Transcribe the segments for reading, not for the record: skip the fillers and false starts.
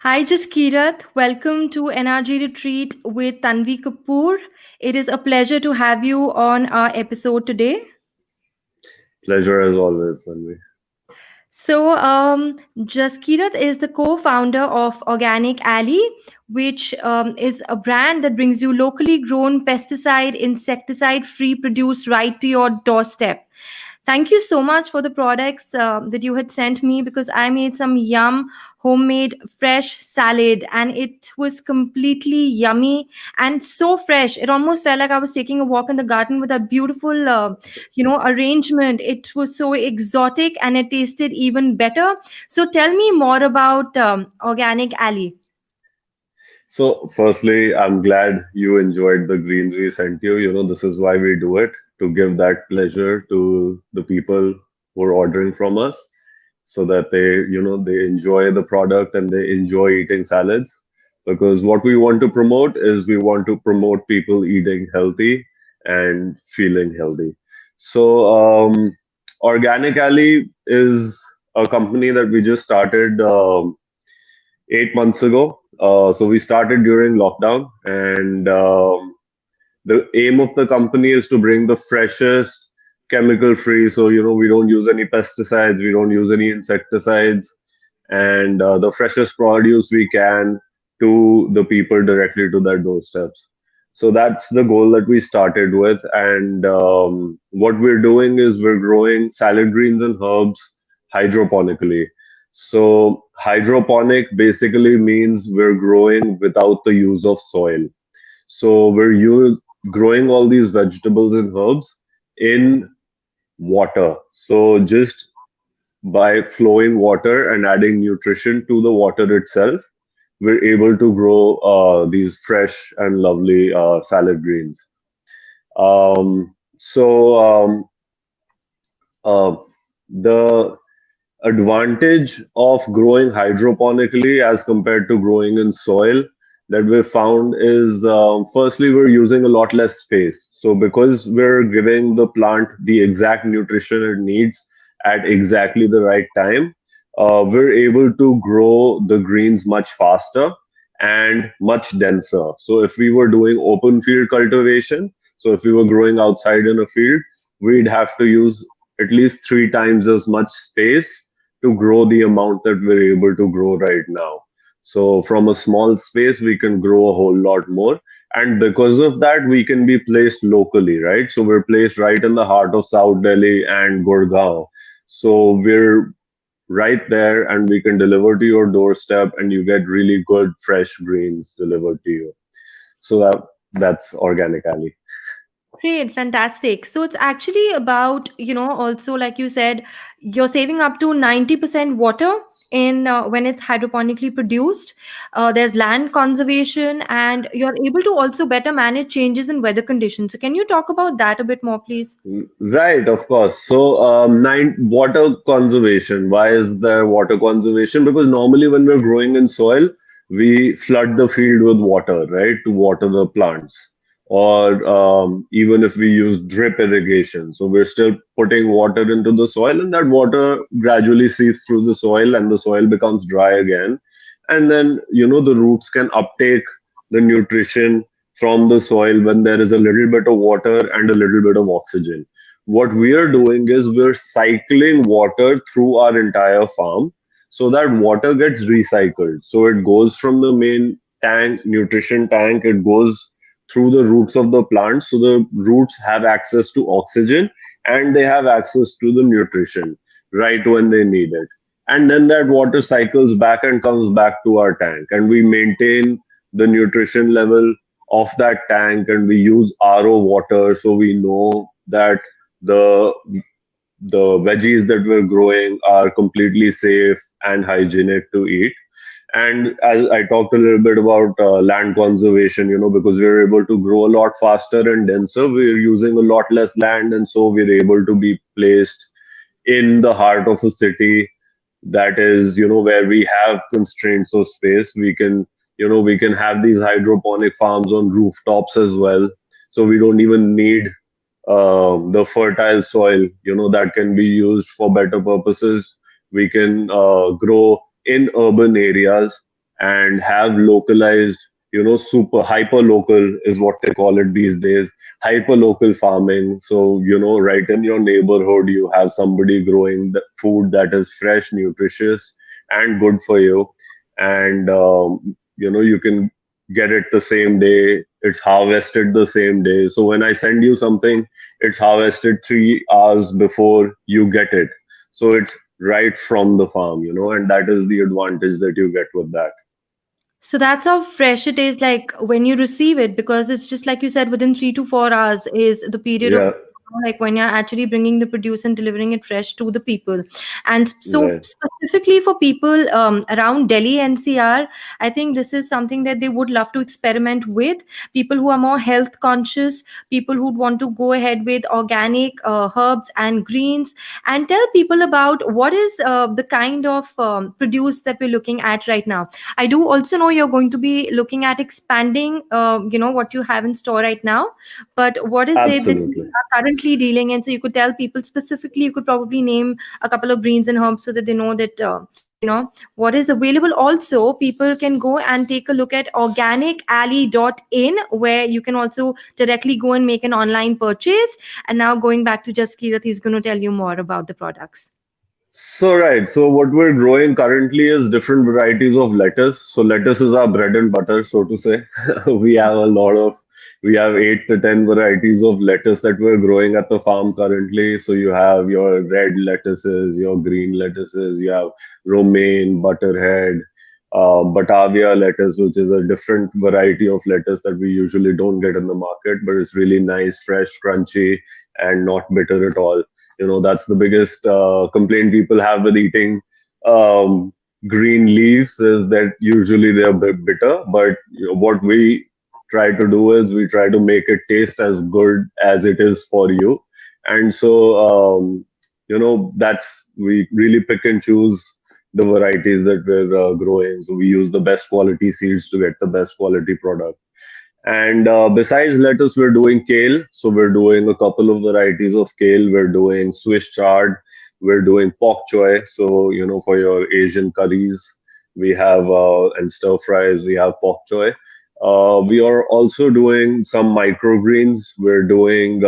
Hi, Jaskirat. Welcome to NRG Retreat with Tanvi Kapoor. It is a pleasure to have you on our episode today. Pleasure as always, Tanvi. Jaskirat is the co founder of Organic Alley, which is a brand that brings you locally grown pesticide, insecticide free produce right to your doorstep. Thank you so much for the products that you had sent me because I made some yum homemade fresh salad and it was completely yummy and so fresh. It almost felt like I was taking a walk in the garden with a beautiful, arrangement. It was so exotic and it tasted even better. So tell me more about Organic Alley. So, firstly, I'm glad you enjoyed the greens we sent you. This is why we do it, to give that pleasure to the people who are ordering from us so that they enjoy the product and they enjoy eating salads. Because what we want to promote is we want to promote people eating healthy and feeling healthy. So, Organic Alley is a company that we just started 8 months ago. So we started during lockdown, and the aim of the company is to bring the freshest, chemical-free. So we don't use any pesticides, we don't use any insecticides, and the freshest produce we can to the people directly to their doorsteps. So that's the goal that we started with, and what we're doing is we're growing salad greens and herbs hydroponically. So hydroponic basically means we're growing without the use of soil. So growing all these vegetables and herbs in water. So just by flowing water and adding nutrition to the water itself, we're able to grow these fresh and lovely salad greens. So uh, the advantage of growing hydroponically as compared to growing in soil that we found is, firstly, we're using a lot less space. So because we're giving the plant the exact nutrition it needs at exactly the right time, we're able to grow the greens much faster and much denser. So if we were doing open field cultivation, so if we were growing outside in a field, we'd have to use at least 3 times as much space to grow the amount that we're able to grow right now. So from a small space, we can grow a whole lot more. And because of that, we can be placed locally, right? So we're placed right in the heart of South Delhi and Gurgaon. So we're right there and we can deliver to your doorstep and you get really good fresh greens delivered to you. So that's Organic Alley. Great, fantastic. So it's actually about, also like you said, you're saving up to 90% water in when it's hydroponically produced. There's land conservation and you're able to also better manage changes in weather conditions. So can you talk about that a bit more, please? Right, of course. So, water conservation. Why is there water conservation? Because normally when we're growing in soil, we flood the field with water, right, to water the plants. Or even if we use drip irrigation, so we're still putting water into the soil, and that water gradually seeps through the soil, and the soil becomes dry again. And then, the roots can uptake the nutrition from the soil when there is a little bit of water and a little bit of oxygen. What we are doing is we're cycling water through our entire farm so that water gets recycled. So it goes from the main tank, nutrition tank, it goes through the roots of the plant. So the roots have access to oxygen and they have access to the nutrition right when they need it. And then that water cycles back and comes back to our tank, and we maintain the nutrition level of that tank, and we use RO water so we know that the the veggies that we're growing are completely safe and hygienic to eat. And as I talked a little bit about land conservation, because we're able to grow a lot faster and denser, we're using a lot less land, and so we're able to be placed in the heart of a city that is, where we have constraints of space. We can have these hydroponic farms on rooftops as well. So we don't even need the fertile soil, that can be used for better purposes. We can grow in urban areas and have localized, super hyper local is what they call it these days, hyper local farming. So, right in your neighborhood, you have somebody growing the food that is fresh, nutritious, and good for you. And, you can get it the same day. It's harvested the same day. So when I send you something, it's harvested 3 hours before you get it. So it's right from the farm, and that is the advantage that you get with that. So that's how fresh it is, like when you receive it, because it's just like you said, within 3 to 4 hours is the period of, Yeah, like when you're actually bringing the produce and delivering it fresh to the people. And so right. specifically for people around Delhi NCR, I think this is something that they would love to experiment with. People who are more health conscious, people who want to go ahead with organic herbs and greens, and tell people about what is the kind of produce that we're looking at right now. I do also know you're going to be looking at expanding, what you have in store right now. But what is it that you Absolutely. are currently dealing in? So you could tell people specifically. You could probably name a couple of greens and herbs so that they know that what is available. Also, people can go and take a look at organicalley.in, where you can also directly go and make an online purchase. And now going back to just Kirat, he's going to tell you more about the products. So, right. So, what we're growing currently is different varieties of lettuce. So, lettuce is our bread and butter, so to say. We have a lot of, we have 8 to 10 varieties of lettuce that we're growing at the farm currently. So, you have your red lettuces, your green lettuces, you have romaine, butterhead, Batavia lettuce, which is a different variety of lettuce that we usually don't get in the market, but it's really nice, fresh, crunchy, and not bitter at all. That's the biggest complaint people have with eating um, green leaves, is that usually they're a bit bitter. But what we try to do is we try to make it taste as good as it is for you. And so that's, we really pick and choose the varieties that we're growing. So we use the best quality seeds to get the best quality product. And besides lettuce, we're doing kale. So we're doing a couple of varieties of kale. We're doing Swiss chard. We're doing pok choy. So, for your Asian curries, we have, and stir fries, we have pok choy. We are also doing some microgreens. We're doing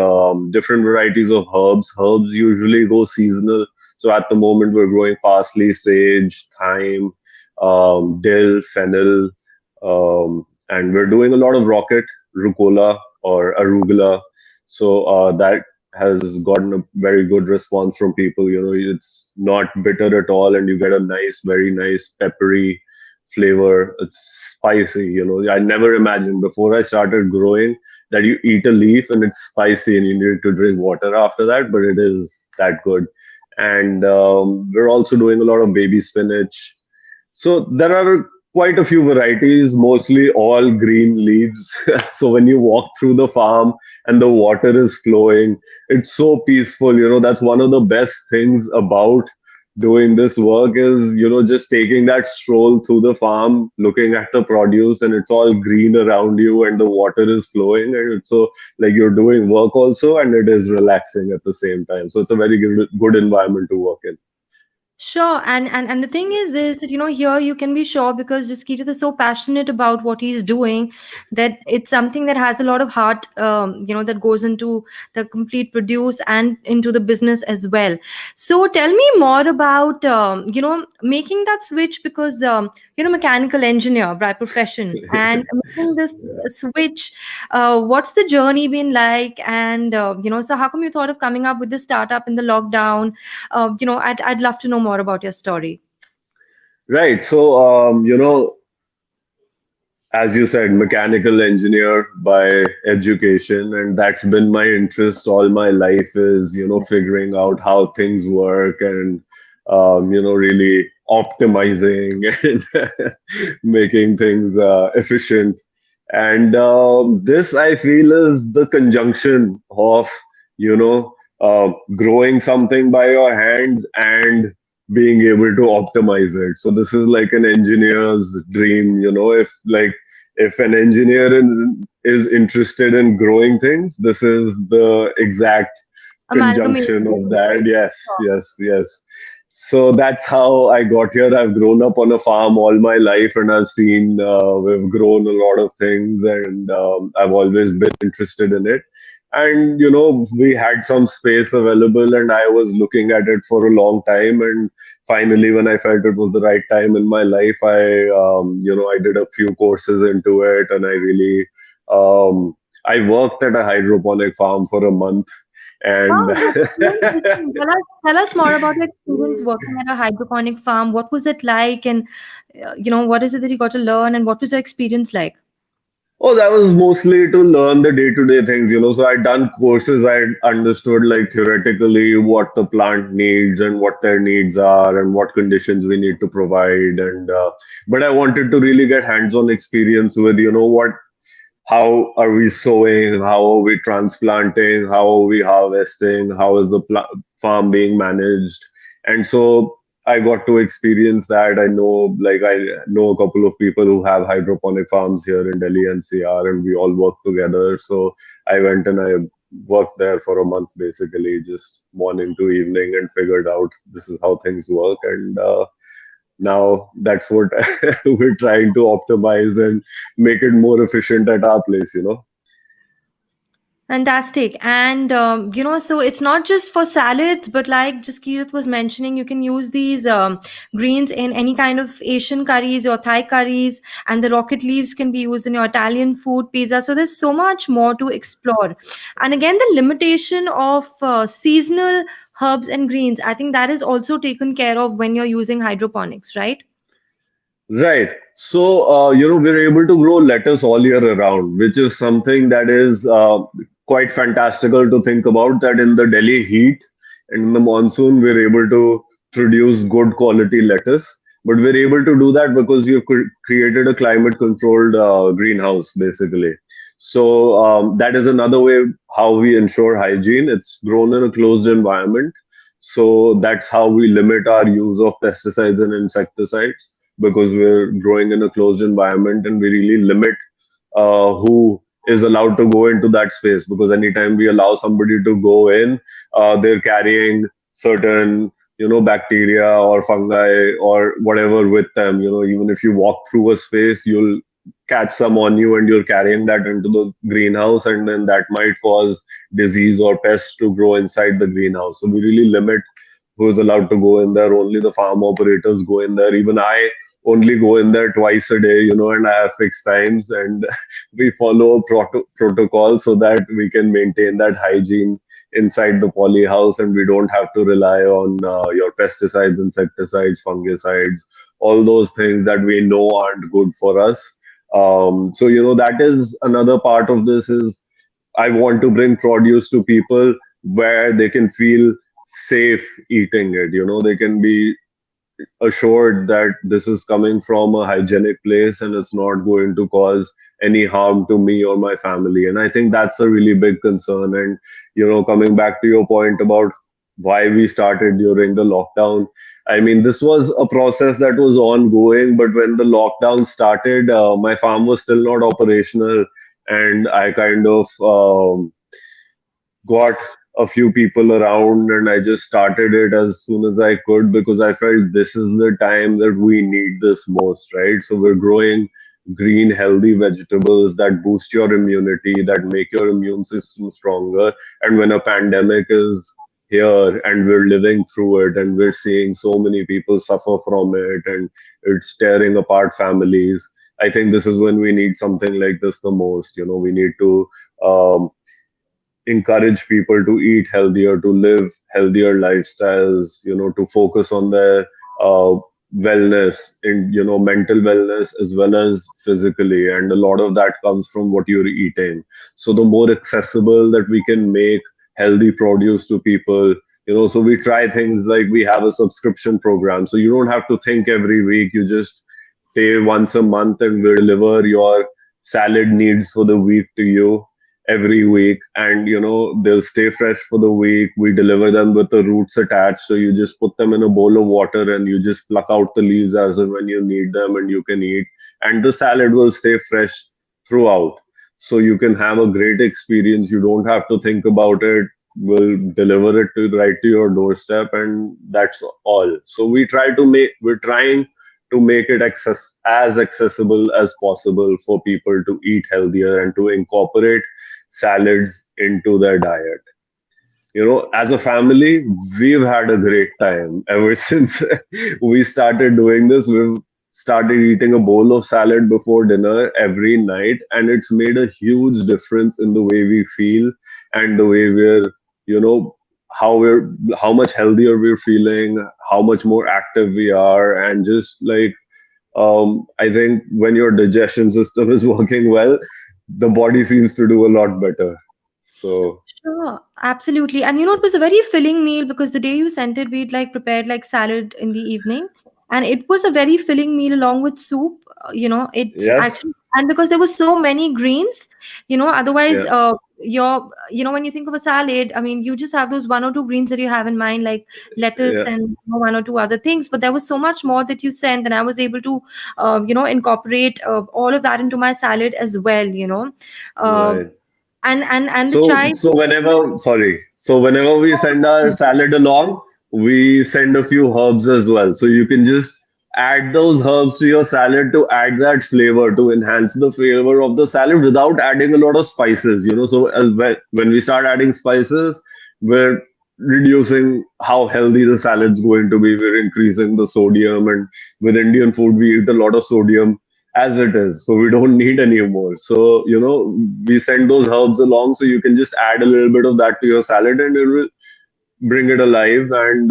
different varieties of herbs. Herbs usually go seasonal. So at the moment, we're growing parsley, sage, thyme, dill, fennel, and we're doing a lot of rocket, rucola, or arugula. So that has gotten a very good response from people. It's not bitter at all, and you get a nice, very nice peppery flavor. It's spicy. I never imagined before I started growing that you eat a leaf and it's spicy and you need to drink water after that, but it is that good. And we're also doing a lot of baby spinach. So there are quite a few varieties, mostly all green leaves. So when you walk through the farm and the water is flowing, it's so peaceful. That's one of the best things about doing this work is, just taking that stroll through the farm, looking at the produce, and it's all green around you and the water is flowing. And it's so like you're doing work also, and it is relaxing at the same time. So it's a very good environment to work in. Sure, and the thing is this, that here you can be sure, because Jaskita is so passionate about what he's doing, that it's something that has a lot of heart, that goes into the complete produce and into the business as well. So tell me more about making that switch, because mechanical engineer by profession, and making this switch. What's the journey been like? And so how come you thought of coming up with this startup in the lockdown? I'd love to know more about your story. Right. So, as you said, mechanical engineer by education, and that's been my interest all my life, is, figuring out how things work, and, really optimizing and making things efficient. And this, I feel, is the conjunction of, growing something by your hands and being able to optimize it. So this is like an engineer's dream, if an engineer is interested in growing things, this is the exact Amalgamation. conjunction of that. Yes, yes, yes. So that's how I got here. I've grown up on a farm all my life, and I've seen we've grown a lot of things, and I've always been interested in it. And we had some space available, and I was looking at it for a long time. And finally, when I felt it was the right time in my life, I did a few courses into it, and um, I worked at a hydroponic farm for a month, and Oh, that's so interesting. Tell us more about your experience working at a hydroponic farm. What was it like? And, what is it that you got to learn? And what was your experience like? Oh, that was mostly to learn the day-to-day things. So I'd done courses, I understood like theoretically what the plant needs and what their needs are and what conditions we need to provide. And but I wanted to really get hands-on experience with, how are we sowing, how are we transplanting, how are we harvesting, how is the farm being managed. And so I got to experience that. I know a couple of people who have hydroponic farms here in Delhi NCR, and we all work together. So I went and I worked there for a month, basically just morning to evening, and figured out this is how things work. And now that's what we're trying to optimize and make it more efficient at our place. Fantastic. And, so it's not just for salads, but like just Kirth was mentioning, you can use these greens in any kind of Asian curries or Thai curries, and the rocket leaves can be used in your Italian food, pizza. So there's so much more to explore. And again, the limitation of seasonal herbs and greens, I think that is also taken care of when you're using hydroponics, right? Right. So, we're able to grow lettuce all year around, which is something that is quite fantastical to think about. That in the Delhi heat and in the monsoon, we're able to produce good quality lettuce. But we're able to do that because you've created a climate controlled greenhouse, basically. So, that is another way how we ensure hygiene. It's grown in a closed environment. So, that's how we limit our use of pesticides and insecticides, because we're growing in a closed environment, and we really limit who is allowed to go into that space, because anytime we allow somebody to go in, they're carrying certain bacteria or fungi or whatever with them. Even if you walk through a space, you'll catch some on you, and you're carrying that into the greenhouse, and then that might cause disease or pests to grow inside the greenhouse. So we really limit who's allowed to go in there. Only the farm operators go in there. Even I only go in there twice a day, and I have fixed times, and we follow a protocol so that we can maintain that hygiene inside the poly house, and we don't have to rely on your pesticides, insecticides, fungicides, all those things that we know aren't good for us. So that is another part of this. Is I want to bring produce to people where they can feel safe eating it. They can be assured that this is coming from a hygienic place, and it's not going to cause any harm to me or my family. And I think that's a really big concern. And coming back to your point about why we started during the lockdown, I mean, this was a process that was ongoing, but when the lockdown started, my farm was still not operational, and I kind of got a few people around, and I just started it as soon as I could, because I felt this is the time that we need this most, right? So we're growing green, healthy vegetables that boost your immunity, that make your immune system stronger. And when a pandemic is here and we're living through it, and we're seeing so many people suffer from it, and it's tearing apart families, I think this is when we need something like this the most. We need to um, encourage people to eat healthier, to live healthier lifestyles, to focus on their uh, wellness, in mental wellness as well as physically. And a lot of that comes from what you're eating. So the more accessible that we can make healthy produce to people, so we try things like we have a subscription program. So you don't have to think every week. You just pay once a month, and we'll deliver your salad needs for the week to you every week. And they'll stay fresh for the week. We deliver them with the roots attached, so you just put them in a bowl of water, and you just pluck out the leaves as and when you need them, and you can eat. And the salad will stay fresh throughout, so you can have a great experience. You don't have to think about it. will deliver it to right to your doorstep, and that's all. So we're trying to make it as accessible as possible for people to eat healthier and to incorporate salads into their diet. As a family, we've had a great time ever since we started doing this. We've started eating a bowl of salad before dinner every night, and it's made a huge difference in the way we feel and the way you know, how much healthier we're feeling, how much more active we are, and just like, I think when your digestion system is working well, the body seems to do a lot better. So, Sure, absolutely. And it was a very filling meal because the day you sent it, we'd like prepared like salad in the evening, and it was a very filling meal along with soup. It yes, actually, and because there were so many greens, otherwise, yeah, when you think of a salad, I mean, you just have those one or two greens that you have in mind, like lettuce yeah, and one or two other things. But there was so much more that you sent, and I was able to, incorporate all of that into my salad as well. Uh, right. and the So, chai. so whenever we send our salad along, we send a few herbs as well. So you can just add those herbs to your salad to add that flavor, to enhance the flavor of the salad without adding a lot of spices. So as when we start adding spices, we're reducing how healthy the salad's going to be. We're increasing the sodium, and with Indian food, we eat a lot of sodium as it is, so we don't need any more. So we send those herbs along, so you can just add a little bit of that to your salad, and it will bring it alive. And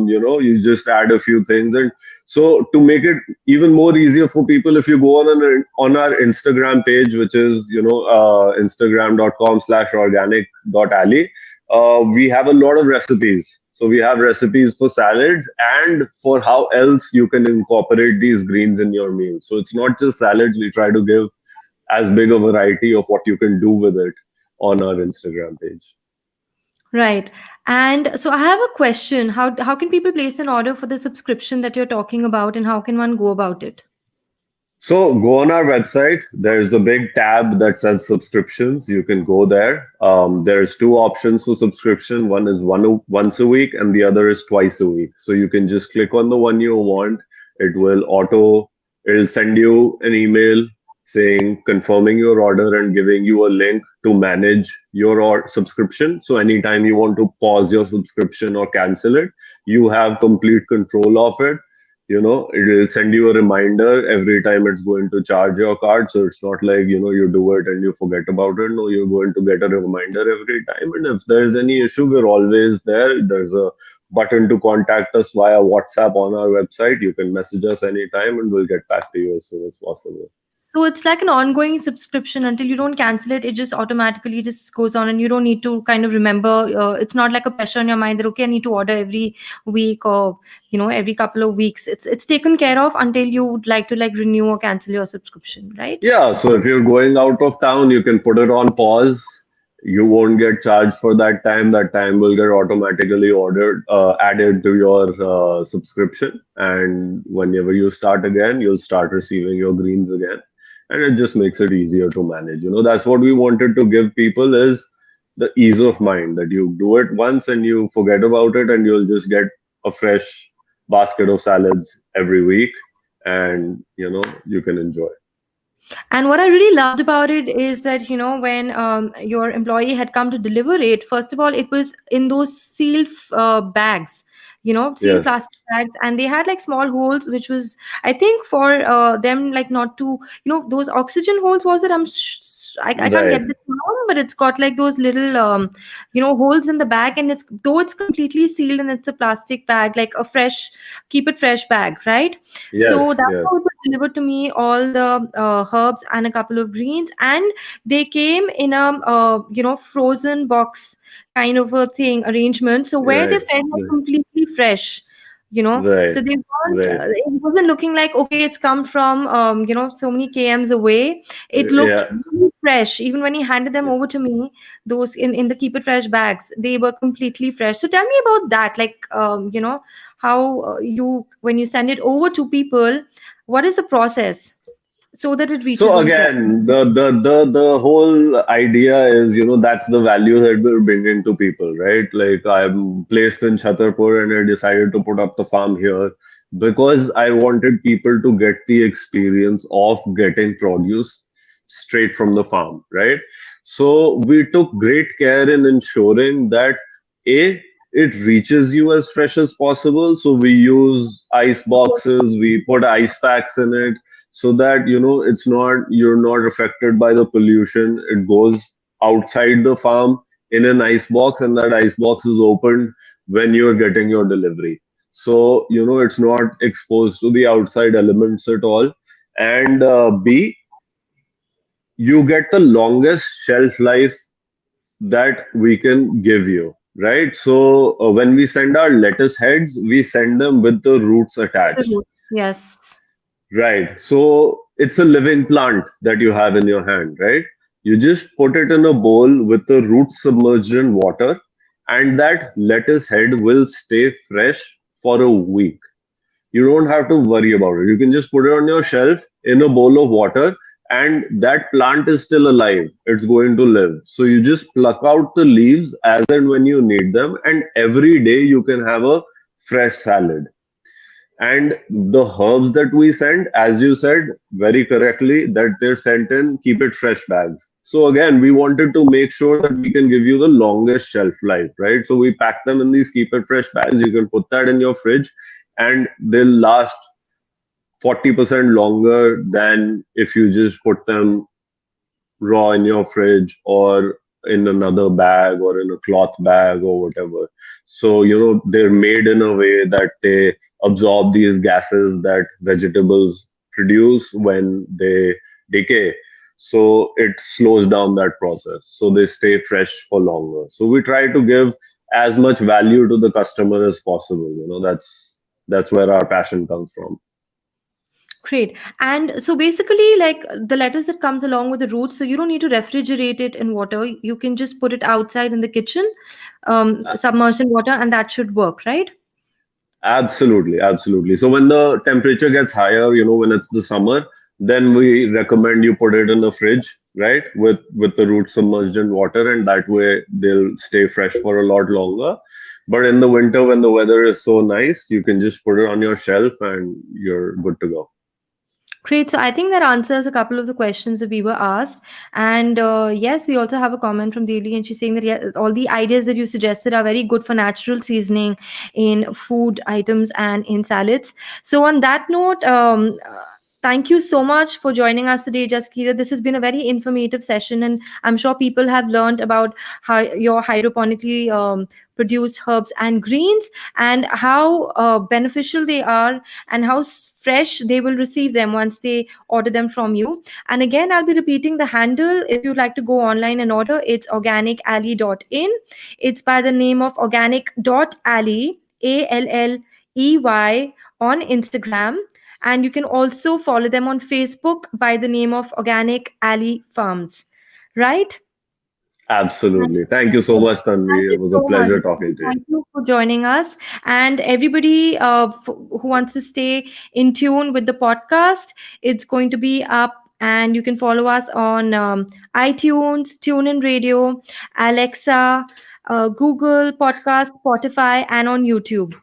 you just add a few things. And so to make it even more easier for people, if you go on our Instagram page, which is instagram.com/organic.alley, we have a lot of recipes. So we have recipes for salads and for how else you can incorporate these greens in your meal. So it's not just salads. We try to give as big a variety of what you can do with it on our Instagram page. Right. And so I have a question. How can people place an order for the subscription that you're talking about, and how can one go about it? So go on our website. There's a big tab that says subscriptions. You can go there. There's two options for subscription. One is once a week, and the other is twice a week. So you can just click on the one you want. It will it'll send you an email saying confirming your order and giving you a link to manage your subscription. So anytime you want to pause your subscription or cancel it, you have complete control of it. It'll send you a reminder every time it's going to charge your card. So it's not like, you do it and you forget about it. No, you're going to get a reminder every time. And if there's any issue, we're always there. There's a button to contact us via WhatsApp on our website. You can message us anytime and we'll get back to you as soon as possible. So it's like an ongoing subscription until you don't cancel it. It just automatically just goes on, and you don't need to kind of remember. It's not like a pressure on your mind that okay, I need to order every week or every couple of weeks. It's taken care of until you would like to like renew or cancel your subscription, right? Yeah, so if you're going out of town, you can put it on pause. You won't get charged for that time. That time will get automatically added to your subscription. And whenever you start again, you'll start receiving your greens again. And it just makes it easier to manage. That's what we wanted to give people is the ease of mind that you do it once and you forget about it, and you'll just get a fresh basket of salads every week, and you can enjoy. And what I really loved about it is that, when your employee had come to deliver it, first of all, it was in those sealed bags, sealed Yes. plastic bags. And they had like small holes, which was, I think, for them, like not to, those oxygen holes, was it? I can't Right. get the term, but it's got like those little, holes in the bag. And though it's completely sealed and it's a plastic bag, like a fresh, keep it fresh bag, right? So Yes. that's how Yes. it was delivered to me, all the herbs and a couple of greens. And they came in a, frozen box kind of a thing arrangement. So where they Right. felt like completely fresh, Right. so they weren't, Right. it wasn't looking like, okay, it's come from, so many kms away. It looked Yeah. really fresh. Even when he handed them over to me, those in the keep it fresh bags, they were completely fresh. So tell me about that, like, how you when you send it over to people, what is the process? so that it reaches So me fresh. again, the whole idea is, that's the value that we're bringing to people, right? Like I'm placed in Chhatarpur and I decided to put up the farm here because I wanted people to get the experience of getting produce straight from the farm, right? So we took great care in ensuring that A, it reaches you as fresh as possible. So we use ice boxes, we put ice packs in it so that you're not affected by the pollution. It goes outside the farm in an ice box, and that ice box is opened when you're getting your delivery. So it's not exposed to the outside elements at all. And B, you get the longest shelf life that we can give you, right? So when we send our lettuce heads, we send them with the roots attached. Yes. Right. So it's a living plant that you have in your hand, right? You just put it in a bowl with the roots submerged in water, and that lettuce head will stay fresh for a week. You don't have to worry about it. You can just put it on your shelf in a bowl of water, and that plant is still alive. It's going to live. So you just pluck out the leaves as and when you need them, and every day you can have a fresh salad. And the herbs that we send, as you said very correctly, that they're sent in keep it fresh bags. So again, we wanted to make sure that we can give you the longest shelf life, right? So we pack them in these keep it fresh bags. You can put that in your fridge and they'll last 40% longer than if you just put them raw in your fridge or in another bag or in a cloth bag or whatever. So, they're made in a way that they absorb these gases that vegetables produce when they decay. So it slows down that process. So they stay fresh for longer. So we try to give as much value to the customer as possible. That's where our passion comes from. Great. And so basically, like the lettuce that comes along with the roots, so you don't need to refrigerate it in water. You can just put it outside in the kitchen, submerged in water, and that should work, right? Absolutely, absolutely. So when the temperature gets higher, when it's the summer, then we recommend you put it in the fridge, right? With the roots submerged in water, and that way they'll stay fresh for a lot longer. But in the winter, when the weather is so nice, you can just put it on your shelf and you're good to go. Great. So I think that answers a couple of the questions that we were asked. And yes, we also have a comment from Devi, and she's saying that yeah, all the ideas that you suggested are very good for natural seasoning in food items and in salads. So on that note, thank you so much for joining us today, Jaskira. This has been a very informative session, and I'm sure people have learned about how your hydroponically produced herbs and greens and how beneficial they are and how fresh they will receive them once they order them from you. And again, I'll be repeating the handle if you'd like to go online and order. It's organicalley.in. It's by the name of organic.alley, ALLEY, on Instagram. And you can also follow them on Facebook by the name of Organic Alley Farms. Right? Absolutely. Thank you so Yes. much, Thank Tanvi. you It was a so much. pleasure talking to you. Thank you for joining us. And everybody who wants to stay in tune with the podcast, it's going to be up. And you can follow us on iTunes, TuneIn Radio, Alexa, Google Podcast, Spotify, and on YouTube.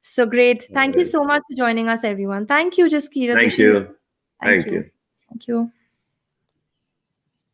So great. All Thank you right. so much for joining us, everyone. Thank you, Jaskira. Thank Wishing you. you. Thank Thank you. you. Thank you.